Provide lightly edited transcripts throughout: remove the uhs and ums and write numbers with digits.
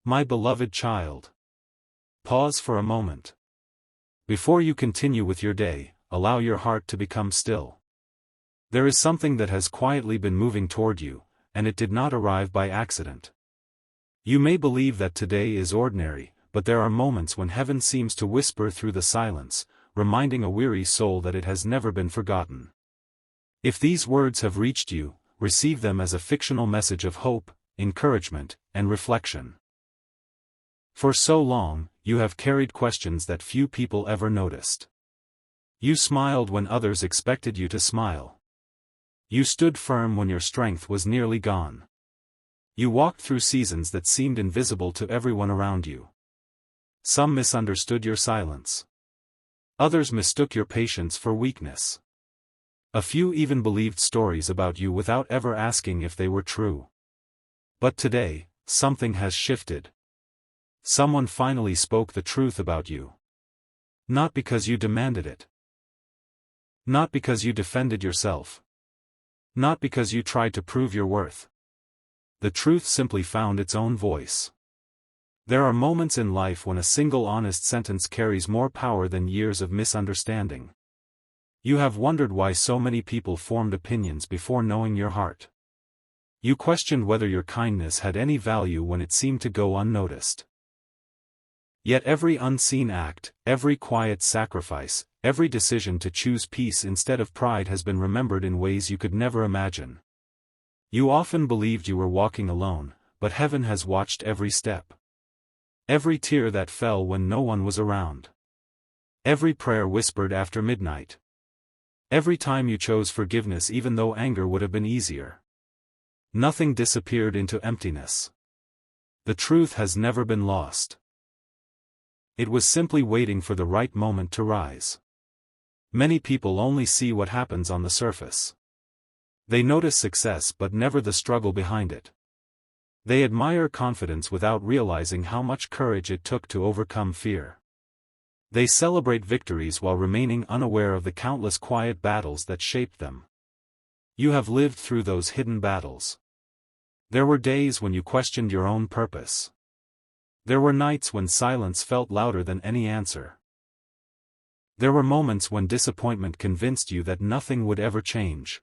My beloved child. Pause for a moment. Before you continue with your day, allow your heart to become still. There is something that has quietly been moving toward you, and it did not arrive by accident. You may believe that today is ordinary, but there are moments when heaven seems to whisper through the silence, reminding a weary soul that it has never been forgotten. If these words have reached you, receive them as a fictional message of hope, encouragement, and reflection. For so long, you have carried questions that few people ever noticed. You smiled when others expected you to smile. You stood firm when your strength was nearly gone. You walked through seasons that seemed invisible to everyone around you. Some misunderstood your silence. Others mistook your patience for weakness. A few even believed stories about you without ever asking if they were true. But today, something has shifted. Someone finally spoke the truth about you. Not because you demanded it. Not because you defended yourself. Not because you tried to prove your worth. The truth simply found its own voice. There are moments in life when a single honest sentence carries more power than years of misunderstanding. You have wondered why so many people formed opinions before knowing your heart. You questioned whether your kindness had any value when it seemed to go unnoticed. Yet every unseen act, every quiet sacrifice, every decision to choose peace instead of pride has been remembered in ways you could never imagine. You often believed you were walking alone, but heaven has watched every step. Every tear that fell when no one was around. Every prayer whispered after midnight. Every time you chose forgiveness even though anger would have been easier. Nothing disappeared into emptiness. The truth has never been lost. It was simply waiting for the right moment to rise. Many people only see what happens on the surface. They notice success but never the struggle behind it. They admire confidence without realizing how much courage it took to overcome fear. They celebrate victories while remaining unaware of the countless quiet battles that shaped them. You have lived through those hidden battles. There were days when you questioned your own purpose. There were nights when silence felt louder than any answer. There were moments when disappointment convinced you that nothing would ever change.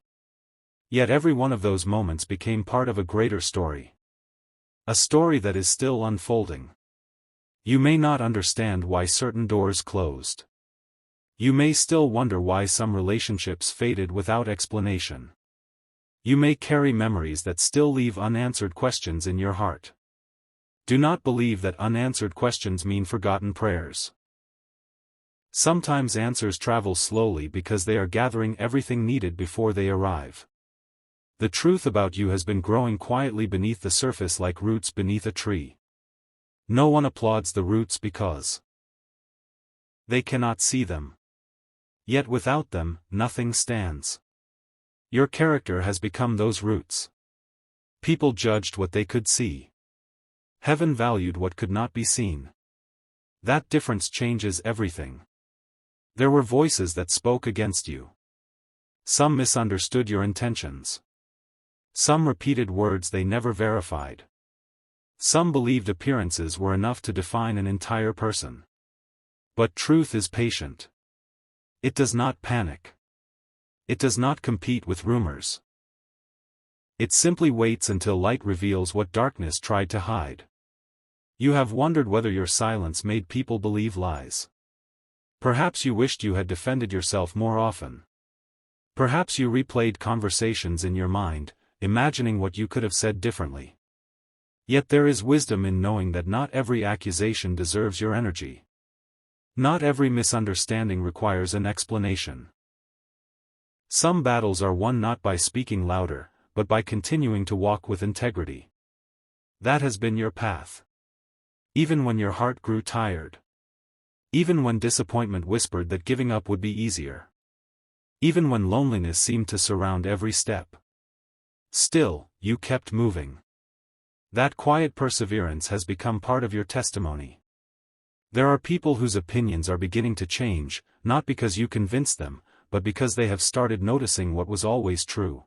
Yet every one of those moments became part of a greater story. A story that is still unfolding. You may not understand why certain doors closed. You may still wonder why some relationships faded without explanation. You may carry memories that still leave unanswered questions in your heart. Do not believe that unanswered questions mean forgotten prayers. Sometimes answers travel slowly because they are gathering everything needed before they arrive. The truth about you has been growing quietly beneath the surface like roots beneath a tree. No one applauds the roots because they cannot see them. Yet without them, nothing stands. Your character has become those roots. People judged what they could see. Heaven valued what could not be seen. That difference changes everything. There were voices that spoke against you. Some misunderstood your intentions. Some repeated words they never verified. Some believed appearances were enough to define an entire person. But truth is patient. It does not panic. It does not compete with rumors. It simply waits until light reveals what darkness tried to hide. You have wondered whether your silence made people believe lies. Perhaps you wished you had defended yourself more often. Perhaps you replayed conversations in your mind, imagining what you could have said differently. Yet there is wisdom in knowing that not every accusation deserves your energy. Not every misunderstanding requires an explanation. Some battles are won not by speaking louder, but by continuing to walk with integrity. That has been your path. Even when your heart grew tired. Even when disappointment whispered that giving up would be easier. Even when loneliness seemed to surround every step. Still, you kept moving. That quiet perseverance has become part of your testimony. There are people whose opinions are beginning to change, not because you convinced them, but because they have started noticing what was always true.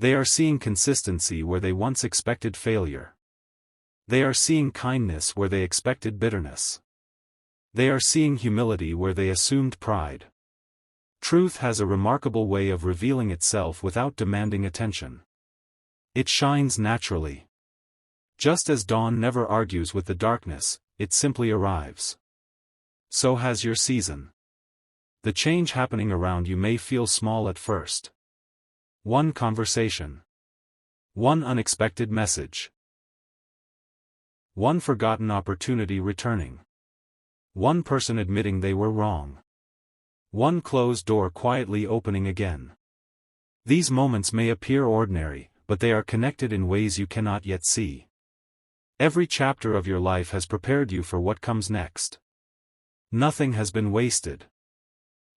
They are seeing consistency where they once expected failure. They are seeing kindness where they expected bitterness. They are seeing humility where they assumed pride. Truth has a remarkable way of revealing itself without demanding attention. It shines naturally. Just as dawn never argues with the darkness, it simply arrives. So has your season. The change happening around you may feel small at first. One conversation. One unexpected message. One forgotten opportunity returning. One person admitting they were wrong. One closed door quietly opening again. These moments may appear ordinary, but they are connected in ways you cannot yet see. Every chapter of your life has prepared you for what comes next. Nothing has been wasted.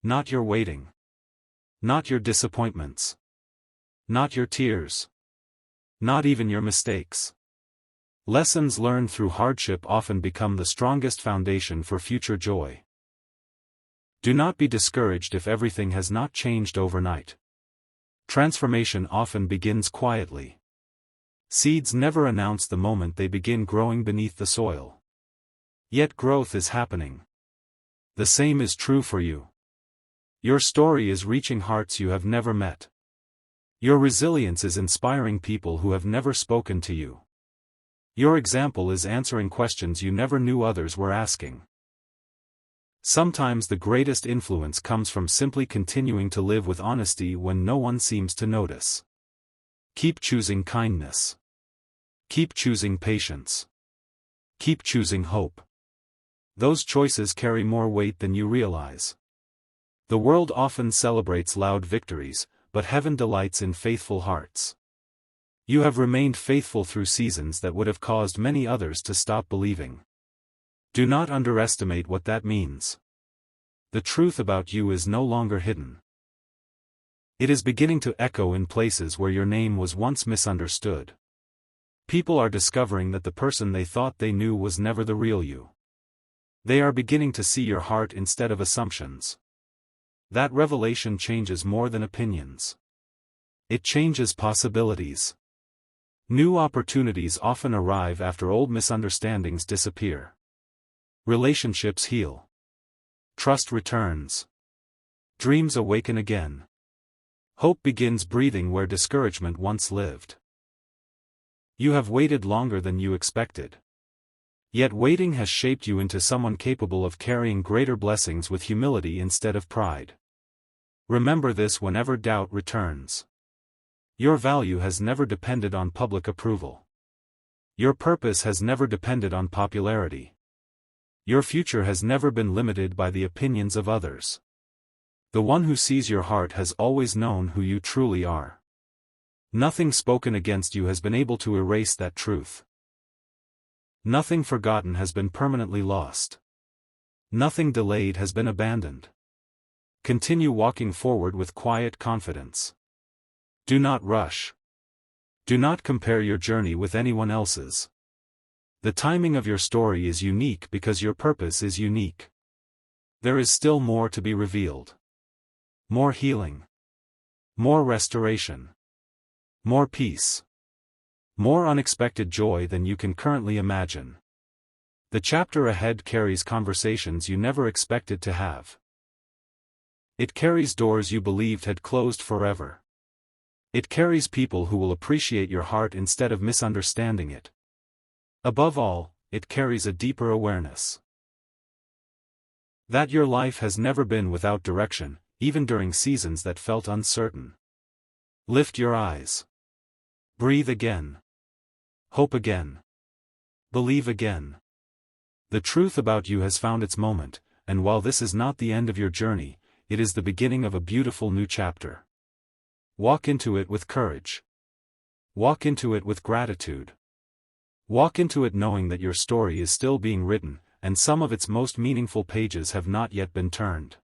Not your waiting. Not your disappointments. Not your tears. Not even your mistakes. Lessons learned through hardship often become the strongest foundation for future joy. Do not be discouraged if everything has not changed overnight. Transformation often begins quietly. Seeds never announce the moment they begin growing beneath the soil. Yet growth is happening. The same is true for you. Your story is reaching hearts you have never met. Your resilience is inspiring people who have never spoken to you. Your example is answering questions you never knew others were asking. Sometimes the greatest influence comes from simply continuing to live with honesty when no one seems to notice. Keep choosing kindness. Keep choosing patience. Keep choosing hope. Those choices carry more weight than you realize. The world often celebrates loud victories, but heaven delights in faithful hearts. You have remained faithful through seasons that would have caused many others to stop believing. Do not underestimate what that means. The truth about you is no longer hidden. It is beginning to echo in places where your name was once misunderstood. People are discovering that the person they thought they knew was never the real you. They are beginning to see your heart instead of assumptions. That revelation changes more than opinions. It changes possibilities. New opportunities often arrive after old misunderstandings disappear. Relationships heal. Trust returns. Dreams awaken again. Hope begins breathing where discouragement once lived. You have waited longer than you expected. Yet waiting has shaped you into someone capable of carrying greater blessings with humility instead of pride. Remember this whenever doubt returns. Your value has never depended on public approval. Your purpose has never depended on popularity. Your future has never been limited by the opinions of others. The one who sees your heart has always known who you truly are. Nothing spoken against you has been able to erase that truth. Nothing forgotten has been permanently lost. Nothing delayed has been abandoned. Continue walking forward with quiet confidence. Do not rush. Do not compare your journey with anyone else's. The timing of your story is unique because your purpose is unique. There is still more to be revealed. More healing. More restoration. More peace. More unexpected joy than you can currently imagine. The chapter ahead carries conversations you never expected to have. It carries doors you believed had closed forever. It carries people who will appreciate your heart instead of misunderstanding it. Above all, it carries a deeper awareness that your life has never been without direction, even during seasons that felt uncertain. Lift your eyes. Breathe again. Hope again. Believe again. The truth about you has found its moment, and while this is not the end of your journey, it is the beginning of a beautiful new chapter. Walk into it with courage. Walk into it with gratitude. Walk into it knowing that your story is still being written, and some of its most meaningful pages have not yet been turned.